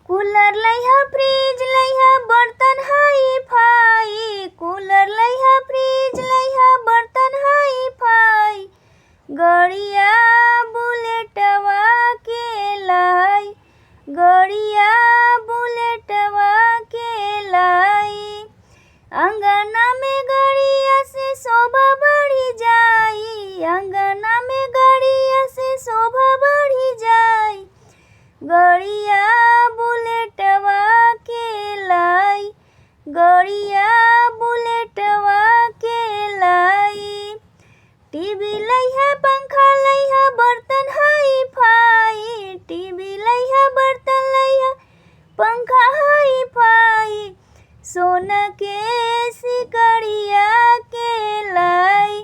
Cooler लइहा fridge लइहा बर्तन हाई फाई, कूलर लइहा फ्रिज लइहा बर्तन हाई फाई, गड़िया बुलेटवा के लाई, गड़िया बुलेटवा के लाई। अंगना में गड़िया से शोभा बढ़ी जाई, अंगना में गड़िया से शोभा बढ़ी जाई, गड़िया बुलेटवा के लाई, गड़िया बुलेटवा के लाई। टीवी लइहा पंखा लइहा बर्तन हाई फाई, टीवी लइहा बर्तन लइहा पंखा हाई फाई, सोना के सिकड़िया के लाई,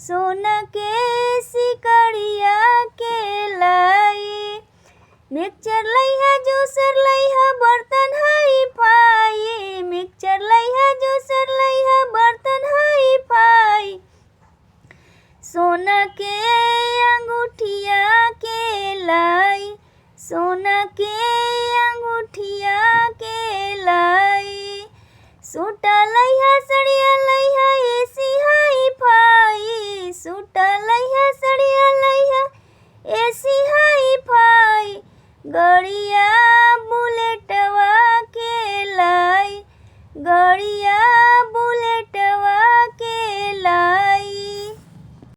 सोना के सिकड़िया के लाई। मिक्सचर लइहा जूसर लइहा बर्तन हाई फाई, मिक्सचर लइहा जूसर लइहा बर्तन हाई फाई, सोना के अंगूठिया के लाई, सोना के अंगूठिया के लाई। सूटा लइहा सड़िया लइहा एसी हाई फाई, सूटा लइहा सड़िया लइहा एसी हाई फाई, गड़िया